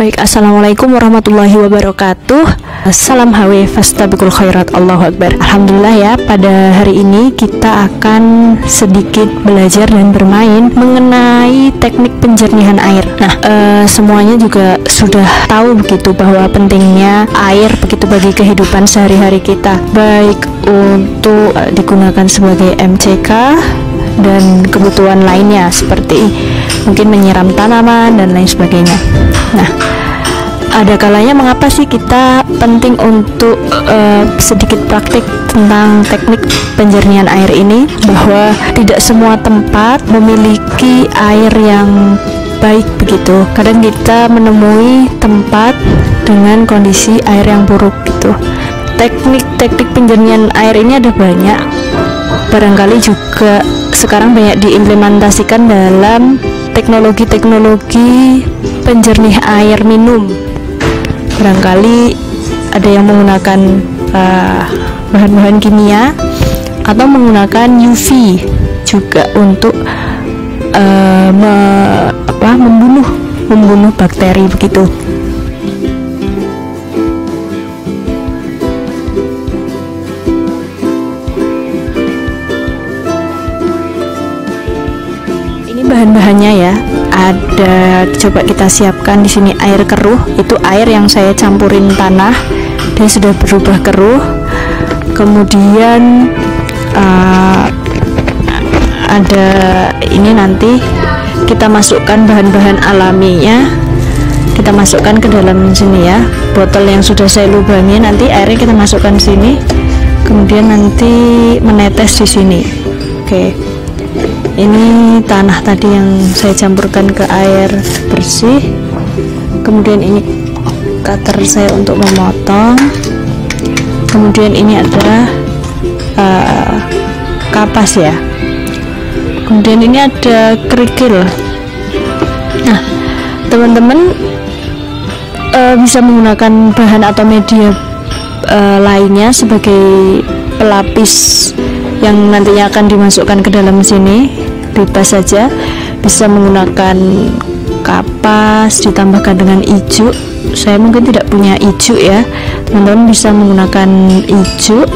Baik, assalamualaikum warahmatullahi wabarakatuh. Salam HW, fastabiqul khairat, Allahu Akbar. Alhamdulillah ya, pada hari ini kita akan sedikit belajar dan bermain mengenai teknik penjernihan air. Nah, semuanya juga sudah tahu begitu bahwa pentingnya air begitu bagi kehidupan sehari-hari kita, baik untuk digunakan sebagai MCK dan kebutuhan lainnya seperti mungkin menyiram tanaman dan lain sebagainya. Nah, ada kalanya mengapa sih kita penting untuk sedikit praktik tentang teknik penjernihan air ini, bahwa tidak semua tempat memiliki air yang baik begitu. Kadang kita menemui tempat dengan kondisi air yang buruk gitu. Teknik-teknik penjernihan air ini ada banyak, barangkali juga sekarang banyak diimplementasikan dalam teknologi-teknologi penjernih air minum. Barangkali ada yang menggunakan bahan-bahan kimia atau menggunakan UV juga untuk membunuh bakteri begitu. Bahan-bahannya ya, ada, coba kita siapkan di sini air keruh. Itu air yang saya campurin tanah, dia sudah berubah keruh. Kemudian ada ini, nanti kita masukkan bahan-bahan alaminya, kita masukkan ke dalam sini ya. Botol yang sudah saya lubangi, nanti airnya kita masukkan sini, kemudian nanti menetes di sini. Oke. Ini tanah tadi yang saya campurkan ke air bersih. Kemudian ini cutter saya untuk memotong. Kemudian ini adalah kapas ya. Kemudian ini ada kerikil. Nah, teman-teman bisa menggunakan bahan atau media lainnya sebagai pelapis yang nantinya akan dimasukkan ke dalam sini. Bebas saja, bisa menggunakan kapas ditambahkan dengan ijuk. Saya mungkin tidak punya ijuk ya, teman-teman bisa menggunakan ijuk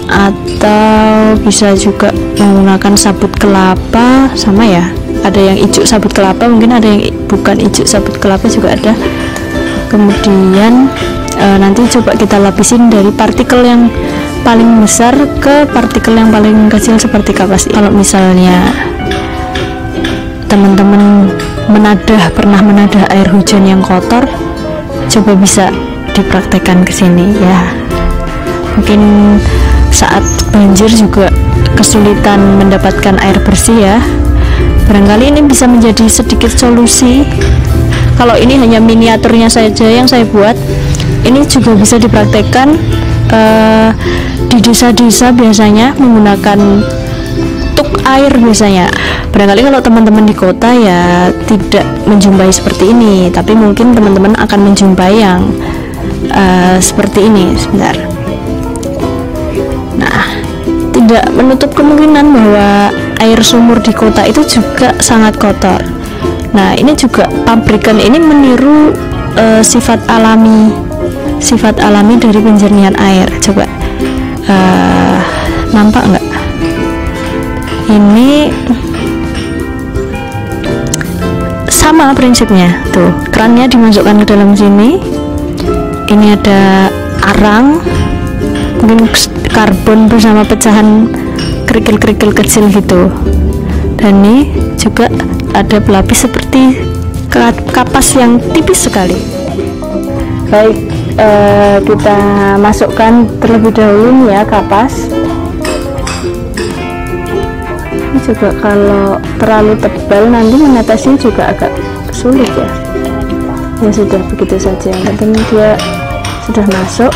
atau bisa juga menggunakan sabut kelapa, sama ya, ada yang ijuk sabut kelapa, mungkin ada yang bukan ijuk sabut kelapa juga ada. Kemudian nanti coba kita lapisin dari partikel yang paling besar ke partikel yang paling kecil seperti kapas. Kalau misalnya teman-teman pernah menadah air hujan yang kotor, coba bisa dipraktekkan ke sini ya. Mungkin saat banjir juga kesulitan mendapatkan air bersih ya, barangkali ini bisa menjadi sedikit solusi. Kalau ini hanya miniaturnya saja yang saya buat, ini juga bisa dipraktekkan di desa-desa, biasanya menggunakan tuk air biasanya. Barangkali kalau teman-teman di kota ya tidak menjumpai seperti ini, tapi mungkin teman-teman akan menjumpai yang seperti ini. Sebentar. Nah, tidak menutup kemungkinan bahwa air sumur di kota itu juga sangat kotor. Nah, ini juga pabrikan ini meniru sifat alami dari penjernihan air. Coba nampak nggak? Ini sama prinsipnya, tuh kerannya dimasukkan ke dalam sini. Ini ada arang, mungkin karbon bersama pecahan kerikil-kerikil kecil gitu, dan ini juga ada pelapis seperti kapas yang tipis sekali. Baik, kita masukkan terlebih dahulu ya kapas. Ini juga kalau terlalu tebal nanti menetesnya juga agak sulit ya. Ya sudah, begitu saja, yang penting dia sudah masuk.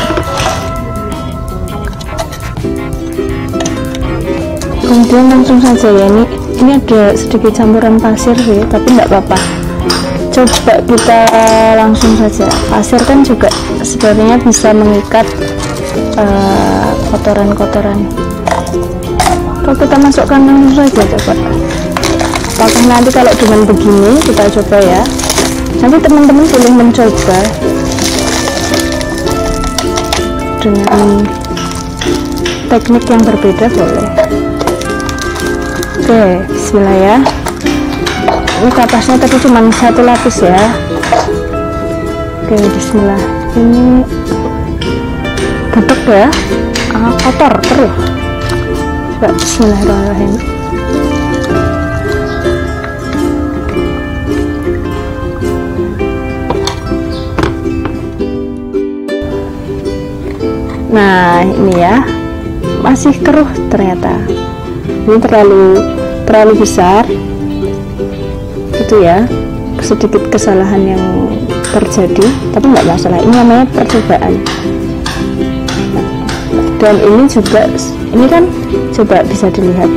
Kemudian langsung saja ya, ini ada sedikit campuran pasir sih, tapi tidak apa-apa. Coba kita langsung saja. Pasir kan juga sebenarnya bisa mengikat kotoran-kotoran. Kalau kita masukkan langsung saja, coba. Apakah nanti kalau dengan begini, kita coba ya. Nanti teman-teman boleh mencoba dengan teknik yang berbeda, boleh. Oke, bismillah ya. Ini kapasnya tadi cuma 1 lapis ya. Oke, bismillah. Ini butek ya, kotor terus. Coba bismillahirrahmanirrahim. Nah, ini ya, masih keruh ternyata. Ini terlalu besar. Itu ya, sedikit kesalahan yang terjadi, tapi nggak masalah. Ini namanya percobaan. Dan ini juga, ini kan coba bisa dilihat.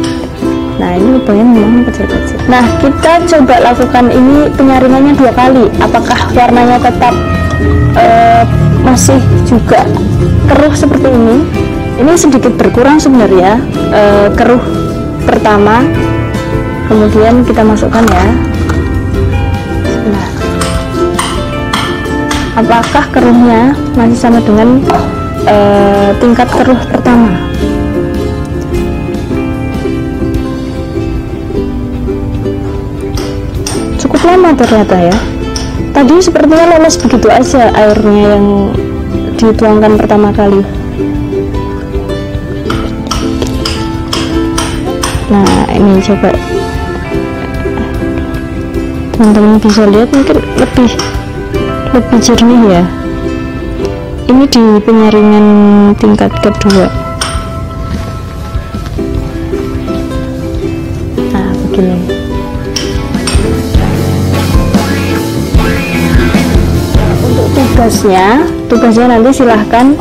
Nah, ini lubangnya memang kecil-kecil. Nah, kita coba lakukan ini penyaringannya 2 kali. Apakah warnanya tetap masih juga keruh seperti ini? Ini sedikit berkurang sebenarnya, keruh pertama. Kemudian kita masukkan ya. Nah, apakah keruhnya masih sama dengan tingkat keruh pertama? Cukup lama ternyata ya. Tadi sepertinya lolos begitu aja airnya yang dituangkan pertama kali. Nah, ini coba teman-teman bisa lihat, mungkin lebih jernih ya. Ini di penyaringan tingkat kedua. Nah, begini. Tugasnya nanti silahkan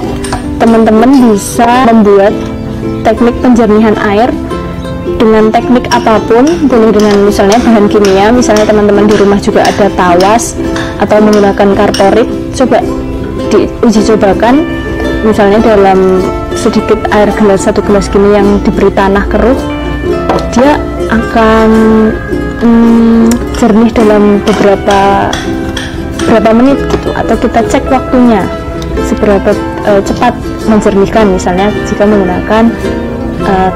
teman-teman bisa membuat teknik penjernihan air dengan teknik apapun. Boleh dengan misalnya bahan kimia, misalnya teman-teman di rumah juga ada tawas atau menggunakan kartorik. Coba diuji cobakan, misalnya dalam sedikit air gelas, 1 gelas gini yang diberi tanah keruh, dia akan jernih dalam berapa menit gitu, atau kita cek waktunya seberapa cepat menjernihkan, misalnya jika menggunakan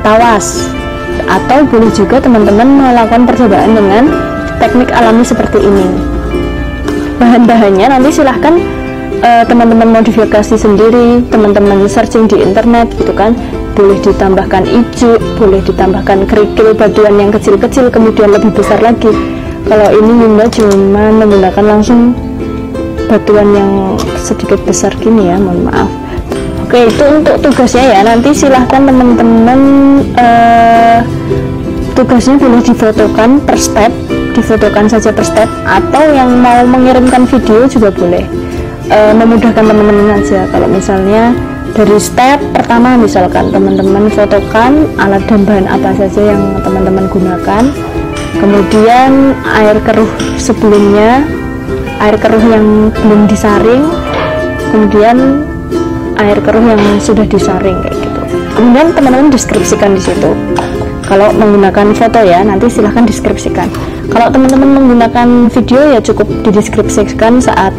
tawas. Atau boleh juga teman-teman melakukan percobaan dengan teknik alami seperti ini. Bahan-bahannya nanti silahkan teman-teman modifikasi sendiri, teman-teman searching di internet gitu kan. Boleh ditambahkan ijuk, boleh ditambahkan kerikil batuan yang kecil-kecil, kemudian lebih besar lagi. Kalau ini Yunda cuma menggunakan langsung batuan yang sedikit besar gini ya, mohon maaf. Oke, itu untuk tugasnya ya. Nanti silahkan teman-teman tugasnya boleh difotokan per step, difotokan saja per step, atau yang mau mengirimkan video juga boleh. Memudahkan teman-teman aja. Kalau misalnya dari step pertama, misalkan teman-teman fotokan alat dan bahan apa saja yang teman-teman gunakan, kemudian air keruh sebelumnya, air keruh yang belum disaring, kemudian air keruh yang sudah disaring kayak gitu. Kemudian teman-teman deskripsikan di situ. Kalau menggunakan foto ya, nanti silahkan deskripsikan. Kalau teman-teman menggunakan video ya cukup dideskripsikan saat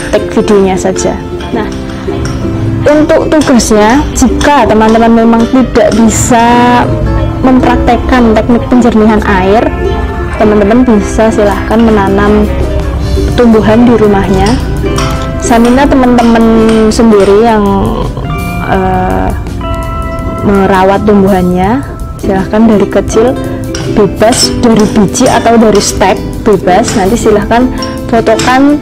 take videonya saja. Nah, untuk tugasnya, jika teman-teman memang tidak bisa mempraktekkan teknik penjernihan air, teman-teman bisa silahkan menanam tumbuhan di rumahnya. Saya minta teman-teman sendiri yang merawat tumbuhannya, silahkan dari kecil, bebas dari biji atau dari stek, bebas. Nanti silahkan fotokan,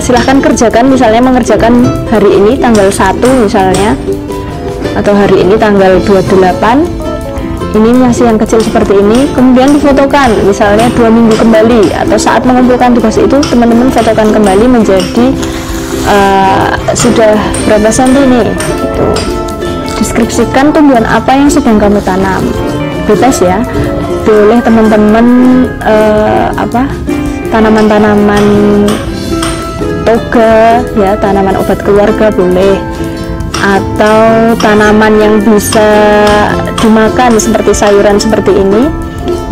silahkan kerjakan, misalnya mengerjakan hari ini tanggal 1 misalnya, atau hari ini tanggal 28. Ini masih yang kecil seperti ini, kemudian difotokan misalnya 2 minggu kembali, atau saat mengumpulkan tugas itu teman-teman fotokan kembali menjadi sudah berapa senti nih gitu. Deskripsikan tumbuhan apa yang sedang kamu tanam, bebas ya. Boleh teman-teman tanaman-tanaman toga ya, tanaman obat keluarga boleh, atau tanaman yang bisa dimakan seperti sayuran seperti ini.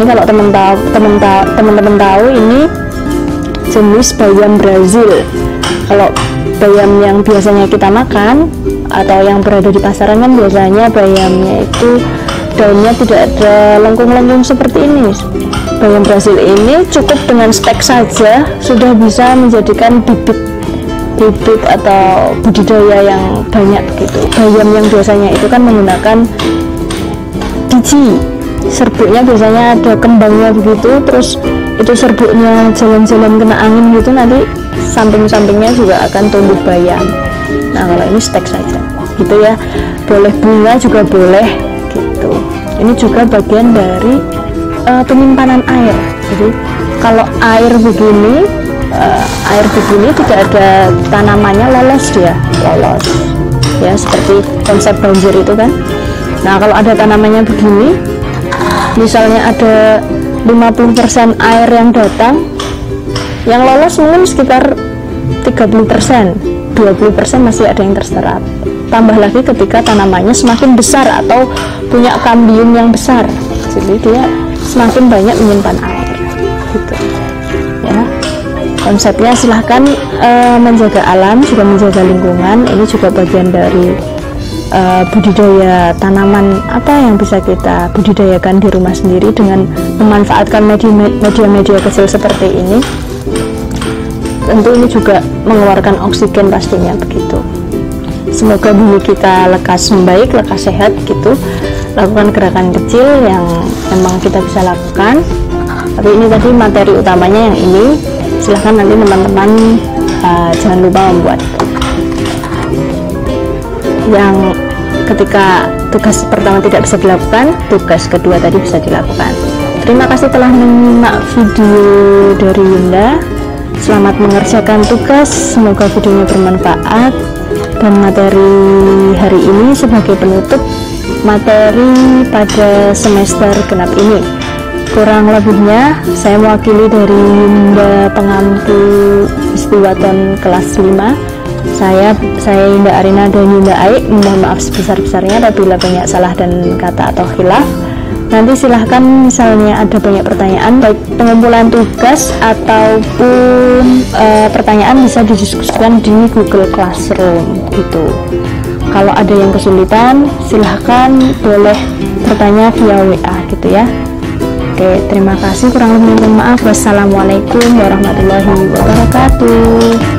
Ini kalau teman-teman tahu ini jenis bayam Brazil. Kalau bayam yang biasanya kita makan atau yang berada di pasaran kan biasanya bayamnya itu daunnya tidak ada lengkung-lengkung seperti ini. Bayam Brazil ini cukup dengan stek saja sudah bisa menjadikan bibit atau budidaya yang banyak gitu. Bayam yang biasanya itu kan menggunakan biji, serbuknya biasanya ada kembangnya begitu, terus itu serbuknya jalan-jalan kena angin gitu, nanti samping-sampingnya juga akan tumbuh bayam. Nah kalau ini stek saja gitu ya, boleh bunga juga boleh gitu. Ini juga bagian dari penyimpanan air. Jadi kalau air begini tidak ada tanamannya, lolos dia, lolos ya, seperti konsep banjir itu kan. Nah kalau ada tanamannya begini, misalnya ada 50% air yang datang, yang lolos mungkin sekitar 30%, 20% masih ada yang terserap. Tambah lagi ketika tanamannya semakin besar atau punya kambium yang besar, jadi dia semakin banyak menyimpan air gitu ya. Konsepnya silahkan menjaga alam juga menjaga lingkungan. Ini juga bagian dari budidaya tanaman apa yang bisa kita budidayakan di rumah sendiri dengan memanfaatkan media-media kecil seperti ini. Tentu ini juga mengeluarkan oksigen pastinya begitu. Semoga bumi kita lekas membaik, lekas sehat gitu. Lakukan gerakan kecil yang memang kita bisa lakukan. Tapi ini tadi materi utamanya yang ini. Silahkan nanti teman-teman jangan lupa membuat. Yang ketika tugas pertama tidak bisa dilakukan, tugas kedua tadi bisa dilakukan. Terima kasih telah menyimak video dari Yunda. Selamat mengerjakan tugas, semoga videonya bermanfaat. Dan materi hari ini sebagai penutup materi pada semester genap ini. Kurang lebihnya saya mewakili dari Yunda Pengampu Istiwaton kelas 5. Saya Yunda Arina dan Yunda Aik mohon maaf sebesar-besarnya apabila banyak salah dan kata atau khilaf. Nanti silahkan misalnya ada banyak pertanyaan, baik pengumpulan tugas ataupun pertanyaan bisa didiskusikan di Google Classroom gitu. Kalau ada yang kesulitan silahkan boleh bertanya via WA gitu ya. Oke, terima kasih, kurang lebih mohon maaf. Wassalamualaikum warahmatullahi wabarakatuh.